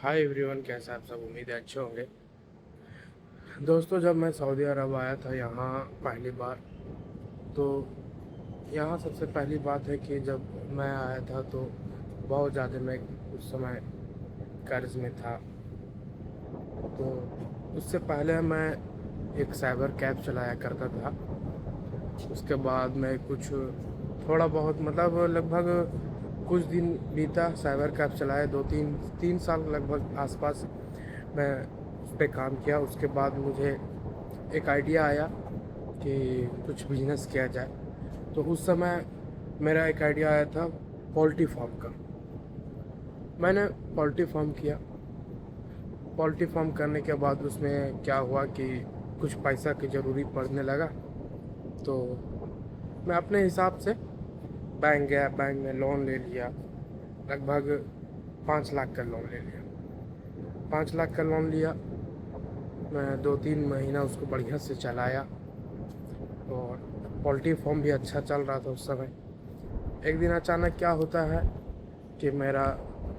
Hi everyone, कैसे आप सब? उम्मीद है अच्छे होंगे। दोस्तों, जब मैं सऊदी अरब आया था यहाँ पहली बार, तो यहाँ सबसे पहली बात है कि जब मैं आया था तो बहुत ज़्यादा मैं उस समय कर्ज में था। तो उससे पहले मैं एक साइबर कैब चलाया करता था। उसके बाद मैं कुछ थोड़ा बहुत मतलब लगभग कुछ दिन बीता, साइबर कैब चलाया, दो तीन तीन साल लगभग आसपास मैं उस पर काम किया। उसके बाद मुझे एक आइडिया आया कि कुछ बिजनेस किया जाए। तो उस समय मेरा एक आइडिया आया था पोल्ट्री फार्म का। मैंने पोल्ट्री फार्म किया। पोल्ट्री फार्म करने के बाद उसमें क्या हुआ कि कुछ पैसा की ज़रूरी पड़ने लगा। तो मैं अपने हिसाब से बैंक गया, बैंक में लोन ले लिया। लगभग 5 लाख का लोन ले लिया। 5 लाख का लोन लिया। मैं 2-3 महीना उसको बढ़िया से चलाया और पोल्ट्री फार्म भी अच्छा चल रहा था उस समय। एक दिन अचानक क्या होता है कि मेरा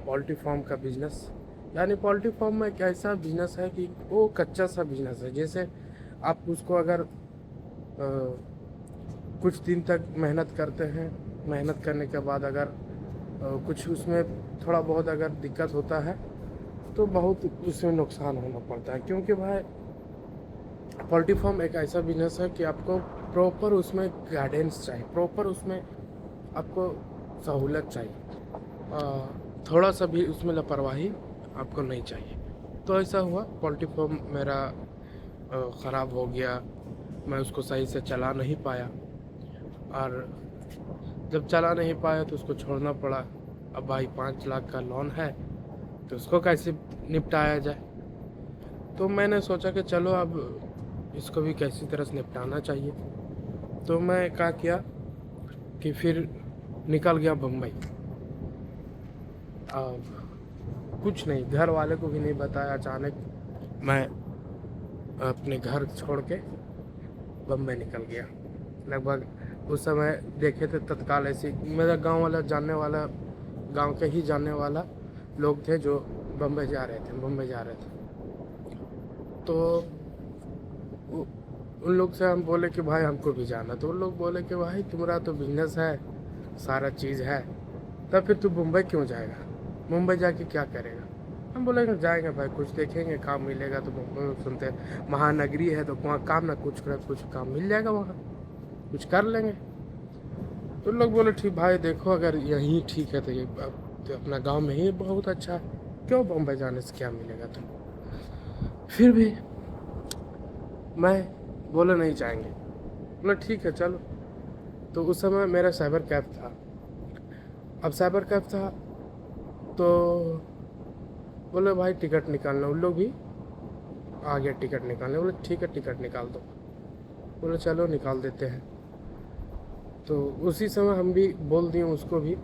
पोल्ट्री फार्म का बिजनेस, यानी पोल्ट्री फार्म में एक ऐसा बिजनेस है कि वो कच्चा सा बिजनेस है। जैसे आप उसको अगर कुछ दिन तक मेहनत करते हैं, मेहनत करने के बाद अगर कुछ उसमें थोड़ा बहुत अगर दिक्कत होता है तो बहुत उसमें नुकसान होना पड़ता है। क्योंकि भाई पोल्ट्री फार्म एक ऐसा बिजनेस है कि आपको प्रॉपर उसमें गाइडेंस चाहिए, प्रॉपर उसमें आपको सहूलत चाहिए। थोड़ा सा भी उसमें लापरवाही आपको नहीं चाहिए। तो ऐसा हुआ, पोल्ट्री फार्म मेरा ख़राब हो गया। मैं उसको सही से चला नहीं पाया, और जब चला नहीं पाया तो उसको छोड़ना पड़ा। अब भाई 5 लाख का लोन है, तो उसको कैसे निपटाया जाए। तो मैंने सोचा कि चलो अब इसको भी किसी तरह से निपटाना चाहिए। तो मैं क्या किया कि फिर निकल गया बम्बई। अब कुछ नहीं, घर वाले को भी नहीं बताया। अचानक मैं अपने घर छोड़ के बम्बई निकल गया। लगभग उस समय देखे थे तत्काल ऐसे मेरा गांव वाला जानने वाला, गांव के ही जानने वाला लोग थे जो बम्बई जा रहे थे, मुंबई जा रहे थे। तो उन लोग से हम बोले कि भाई हमको भी जाना। तो उन लोग बोले कि भाई तुम्हारा तो बिजनेस है, सारा चीज़ है, तब फिर तू मुंबई क्यों जाएगा? मुंबई जाके क्या करेगा? हम बोले कि जाएंगे भाई, कुछ देखेंगे, काम मिलेगा तो मुंबई में। सुनते हैं महानगरी है तो वहाँ काम ना कुछ काम मिल जाएगा, वहाँ कुछ कर लेंगे। तो लोग बोले ठीक भाई, देखो अगर यहीं ठीक है तो ये तो अपना गांव में ही बहुत अच्छा है, क्यों बम्बई जाने से क्या मिलेगा? तो फिर भी मैं बोले नहीं जाएंगे। बोले ठीक है चलो। तो उस समय मेरा साइबर कैब था। अब साइबर कैब था तो बोले भाई टिकट निकालना। उन लोग भी आ गया टिकट निकालने। बोले ठीक है टिकट निकाल दो। बोले चलो निकाल देते हैं। तो उसी समय हम भी बोल दिए उसको भी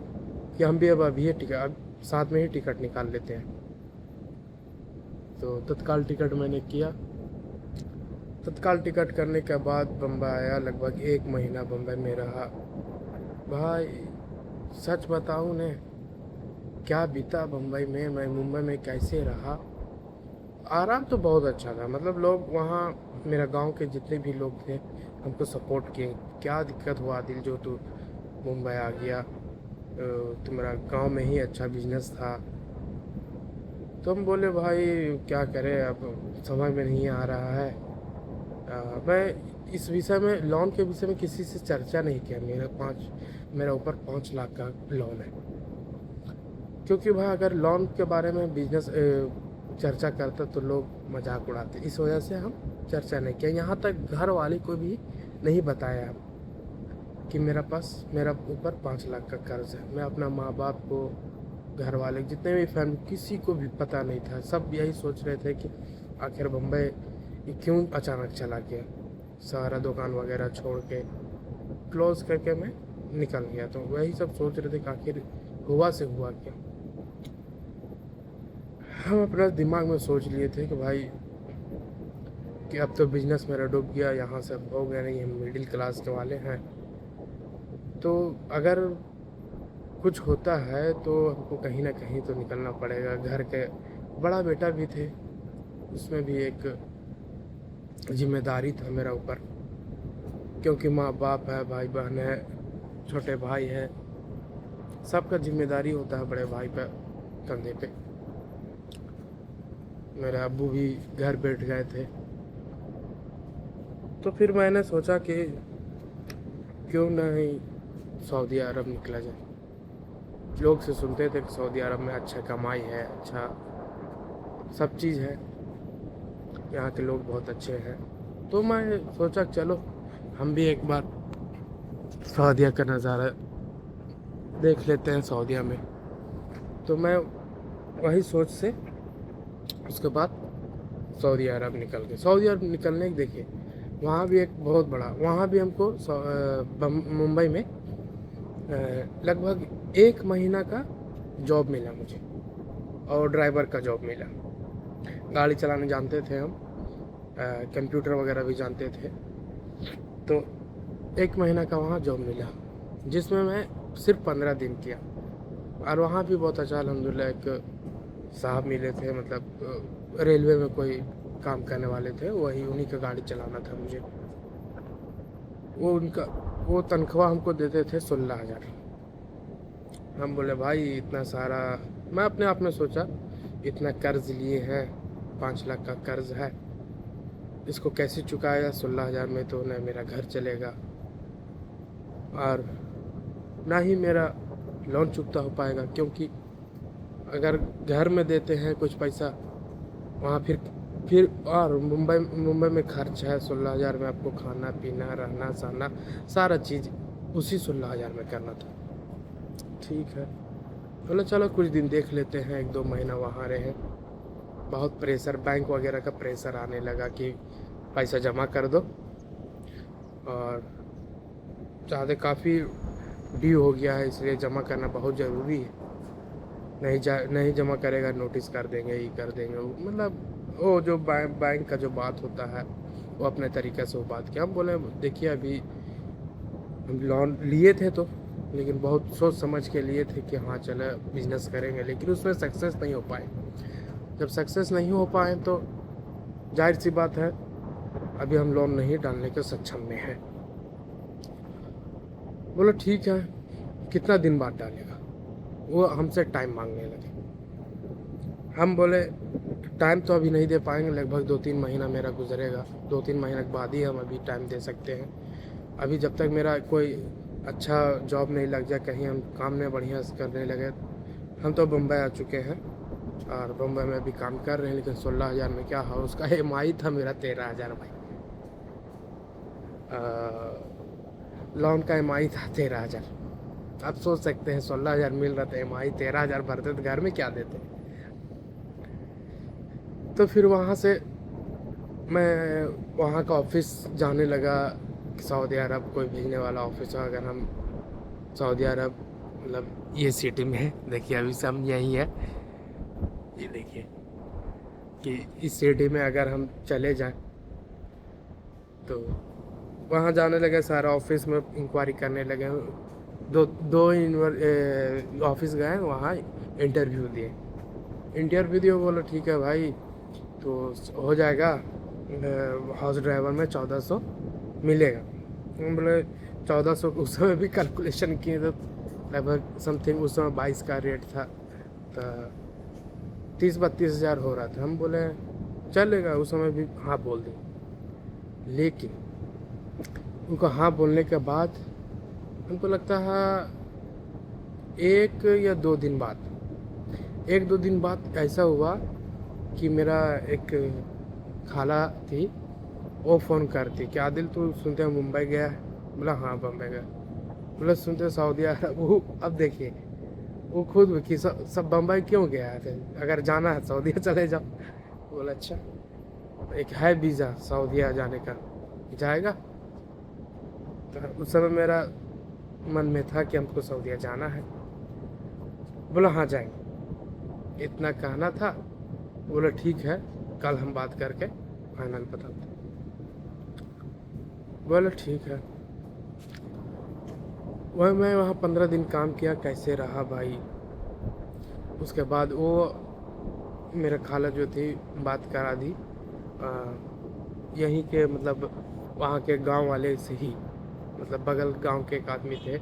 कि हम भी अब अभी ये टिकट, अब साथ में ही टिकट निकाल लेते हैं। तो तत्काल टिकट मैंने किया। तत्काल टिकट करने के बाद बम्बई आया। लगभग 1 महीना बम्बई में रहा। भाई सच बताऊँ ने, क्या बीता बम्बई में, मैं मुंबई में कैसे रहा। आराम तो बहुत अच्छा था, मतलब लोग वहाँ, मेरा गांव के जितने भी लोग थे हमको सपोर्ट किए। क्या दिक्कत हुआ दिल जो तू मुंबई आ गया, तुम्हारा गांव में ही अच्छा बिजनेस था। तो हम बोले भाई क्या करें, अब समझ में नहीं आ रहा है। मैं इस विषय में, लोन के विषय में किसी से चर्चा नहीं किया। मेरा ऊपर 5 लाख का लोन है। क्योंकि भाई अगर लोन के बारे में बिजनेस चर्चा करता तो लोग मजाक उड़ाते, इस वजह से हम चर्चा नहीं किया। यहाँ तक घर वाले को भी नहीं बताया कि मेरा ऊपर 5 लाख का कर्ज है। मैं अपना माँ बाप को, घर वाले, जितने भी फैमिली, किसी को भी पता नहीं था। सब यही सोच रहे थे कि आखिर बम्बई क्यों अचानक चला गया। सारा दुकान वगैरह छोड़ के क्लोज करके मैं निकल गया। तो वही सब सोच रहे थे कि आखिर हुआ से हुआ क्या। हम अपना दिमाग में सोच लिए थे कि भाई कि अब तो बिजनेस मेरा डूब गया, यहाँ से अब हो गया नहीं, हम मिडिल क्लास के वाले हैं। तो अगर कुछ होता है तो हमको कहीं ना कहीं तो निकलना पड़ेगा। घर के बड़ा बेटा भी थे, उसमें भी एक जिम्मेदारी था मेरा ऊपर, क्योंकि माँ बाप है, भाई बहन है, छोटे भाई है, सबका जिम्मेदारी होता है बड़े भाई पे, कंधे पे। मेरे अब्बू भी घर बैठ गए थे, तो फिर मैंने सोचा कि क्यों नहीं सऊदी अरब निकला जाए। लोग से सुनते थे कि सऊदी अरब में अच्छा कमाई है, अच्छा सब चीज़ है, यहाँ के लोग बहुत अच्छे हैं। तो मैं सोचा चलो हम भी एक बार सऊदीया का नज़ारा देख लेते हैं सऊदीया में। तो मैं वही सोच से उसके बाद सऊदी अरब निकल गए। सऊदी अरब निकलने के देखिए वहाँ भी एक बहुत बड़ा, वहाँ भी हमको मुंबई में लगभग 1 महीना का जॉब मिला मुझे, और ड्राइवर का जॉब मिला। गाड़ी चलाने जानते थे हम, कंप्यूटर वगैरह भी जानते थे। तो 1 महीना का वहाँ जॉब मिला, जिसमें मैं सिर्फ 15 दिन किया। और वहाँ भी बहुत अच्छा अल्हम्दुलिल्लाह एक साहब मिले थे, मतलब रेलवे में कोई काम करने वाले थे, वही उन्हीं का गाड़ी चलाना था मुझे। वो तनख्वाह हमको देते थे 16,000। हम बोले भाई इतना सारा, मैं अपने आप में सोचा इतना कर्ज लिए हैं, 5 लाख का कर्ज है, इसको कैसे चुकाएगा? 16,000 में तो न मेरा घर चलेगा और ना ही मेरा लोन चुकता हो पाएगा, क्योंकि अगर घर में देते हैं कुछ पैसा, वहाँ फिर और मुंबई में खर्च है 16,000 में, आपको खाना पीना रहना सहना सारा चीज़ उसी 16,000 में करना था। ठीक है, बोले चलो कुछ दिन देख लेते हैं, 1-2 महीना वहाँ रहे। बहुत प्रेशर, बैंक वगैरह का प्रेशर आने लगा कि पैसा जमा कर दो, और ज़्यादा काफ़ी ड्यू हो गया है, इसलिए जमा करना बहुत ज़रूरी है। नहीं जमा करेगा नोटिस कर देंगे, ये कर देंगे, मतलब वो जो बैंक का जो बात होता है वो अपने तरीके से वो बात किया। हम बोले देखिए अभी हम लोन लिए थे तो, लेकिन बहुत सोच समझ के लिए थे कि हाँ चले बिजनेस करेंगे, लेकिन उसमें सक्सेस नहीं हो पाए। जब सक्सेस नहीं हो पाए तो जाहिर सी बात है अभी हम लोन नहीं डालने के सक्षम में हैं। बोलो ठीक है, कितना दिन बाद डालेगा? वो हमसे टाइम मांगने लगे। हम बोले टाइम तो अभी नहीं दे पाएंगे, लगभग 2-3 महीना मेरा गुजरेगा, 2-3 महीने के बाद ही हम अभी टाइम दे सकते हैं। अभी जब तक मेरा कोई अच्छा जॉब नहीं लग जाए, कहीं हम काम में बढ़िया से करने लगे। हम तो बम्बई आ चुके हैं और बम्बई में भी काम कर रहे हैं, लेकिन 16,000 में क्या है, उसका EMI था मेरा 13,000 भाई। लोन का EMI था 13,000। आप सोच सकते हैं 16,000 मिल रहा था, EMI 13,000 भरते तो घर में क्या देते। तो फिर वहाँ से मैं वहाँ का ऑफिस जाने लगा, सऊदी अरब कोई भेजने वाला ऑफिस है। अगर हम सऊदी अरब मतलब ये सिटी में है, देखिए अभी सब यहीं है, ये देखिए कि इस सिटी में अगर हम चले जाएं तो वहाँ जाने लगे, सारा ऑफिस में इंक्वायरी करने लगे। दो ऑफिस गए, वहाँ इंटरव्यू दिए। बोलो ठीक है भाई, तो हो जाएगा, हाउस ड्राइवर में 1400 मिलेगा। हम बोले 1400, उस समय भी कैलकुलेशन किए तो लगभग समथिंग उस समय 22 का रेट था, तो 30-32 हज़ार हो रहा था। हम बोले चलेगा, उस समय भी हाँ बोल दी। लेकिन उनको हाँ बोलने के बाद हमको लगता है 1 या 2 दिन बाद, 1-2 दिन बाद ऐसा हुआ कि मेरा एक खाला थी, वो फ़ोन करती कि आदिल तू सुनते हैं मुंबई गया है? बोला हाँ बम्बई गया। बोला सुनते सऊदी अरब। वो अब देखिए वो खुद कि सब बम्बई क्यों गया थे, अगर जाना है सऊदीया चले जाओ। बोला अच्छा, एक है वीज़ा सऊदीया जाने का, जाएगा? तो उस समय मेरा मन में था कि हमको सऊदीया जाना है। बोला हाँ जाएंगे, इतना कहना था। बोला ठीक है, कल हम बात करके फाइनल बताते। बोला ठीक है। वह मैं वहाँ 15 दिन काम किया, कैसे रहा भाई। उसके बाद वो मेरा खाला जो थी बात करा दी, यहीं के मतलब वहाँ के गांव वाले से ही, मतलब बगल गांव के एक आदमी थे,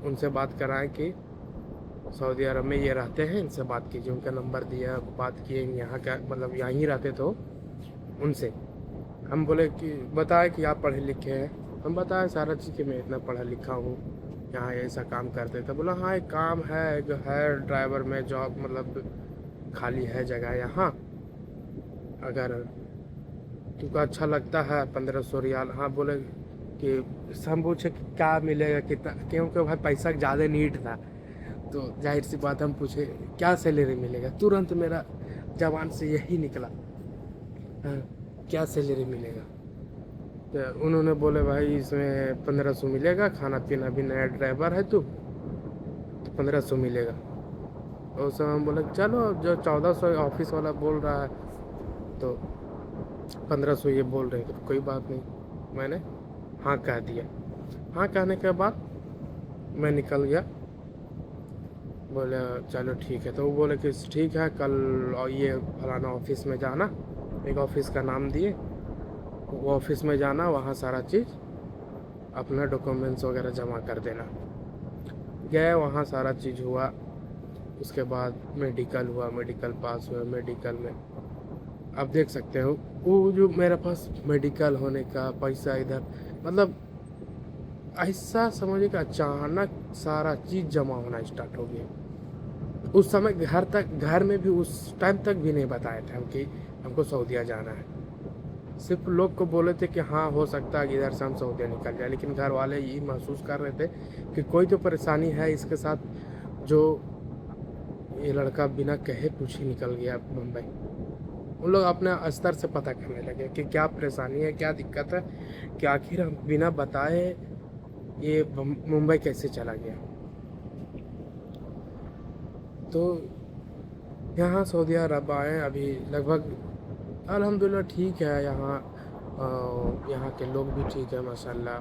उनसे बात कराएं कि सऊदी अरब में ये रहते हैं, इनसे बात कीजिए। उनका नंबर दिया, बात किए, यहाँ का मतलब यहाँ ही रहते तो उनसे हम बोले कि बताए कि आप पढ़े लिखे हैं। हम बताए सारा चीज़ कि मैं इतना पढ़ा लिखा हूँ, यहाँ ऐसा काम करते थे। बोला हाँ एक काम है, एक है ड्राइवर में जॉब, मतलब खाली है जगह यहाँ, अगर तुमको अच्छा लगता है 1500 रियाल। हाँ बोले कि हम पूछे कि क्या मिलेगा कितना, क्योंकि भाई पैसा ज़्यादा नीड था, तो जाहिर सी बात हम पूछे क्या सैलरी मिलेगा, तुरंत मेरा जबान से यही निकला, हाँ क्या सैलरी मिलेगा। तो उन्होंने बोले भाई इसमें 1500 मिलेगा, खाना पीना भी, नया ड्राइवर है तू तो 1500 मिलेगा। और उस समय हम बोले चलो, जो 1400 ऑफिस वाला बोल रहा है तो 1500 ये बोल रहे हैं तो कोई बात नहीं। मैंने हाँ कह दिया। हाँ कहने के बाद मैं निकल गया। बोले चलो ठीक है। तो वो बोले कि ठीक है कल और ये फलाना ऑफिस में जाना, एक ऑफिस का नाम दिए, वो ऑफिस में जाना, वहाँ सारा चीज़ अपना डॉक्यूमेंट्स वगैरह जमा कर देना। गए वहाँ सारा चीज़ हुआ, उसके बाद मेडिकल हुआ, मेडिकल पास हुआ। मेडिकल में आप देख सकते हो वो जो मेरे पास मेडिकल होने का पैसा इधर, मतलब ऐसा समझिए कि अचानक सारा चीज़ जमा होना स्टार्ट हो गया। उस समय घर में भी उस टाइम तक भी नहीं बताए थे हम कि हमको सऊदीया जाना है। सिर्फ लोग को बोले थे कि हाँ हो सकता है कि इधर से हम सऊदीया निकल जाए, लेकिन घर वाले ये महसूस कर रहे थे कि कोई तो परेशानी है इसके साथ, जो ये लड़का बिना कहे पूछे निकल गया मुंबई। उन लोग अपने स्तर से पता करने लगे कि क्या परेशानी है, क्या दिक्कत है, कि आखिर हम बिना बताए ये मुंबई कैसे चला गया। तो यहाँ सऊदी अरब आए अभी लगभग अल्हम्दुलिल्लाह ठीक है। यहाँ के लोग भी ठीक है माशाल्लाह,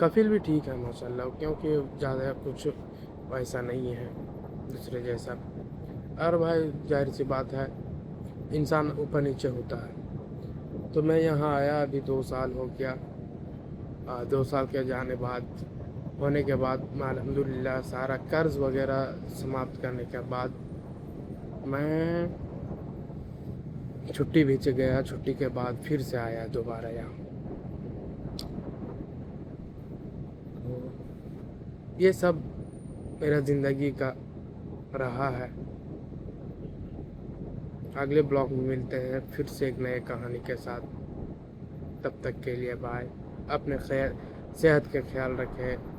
कफिल भी ठीक है माशाल्लाह, क्योंकि ज़्यादा कुछ वैसा नहीं है दूसरे जैसा। और भाई जाहिर सी बात है इंसान ऊपर नीचे होता है। तो मैं यहाँ आया अभी 2 साल हो गया। 2 साल के जाने बाद होने के बाद मैं अल्हम्दुलिल्लाह सारा कर्ज वगैरह समाप्त करने के बाद मैं छुट्टी भेज गया। छुट्टी के बाद फिर से आया दोबारा यहाँ। तो ये सब मेरा ज़िंदगी का रहा है। अगले ब्लॉग में मिलते हैं फिर से एक नए कहानी के साथ। तब तक के लिए बाय। अपने सेहत का ख्याल रखें।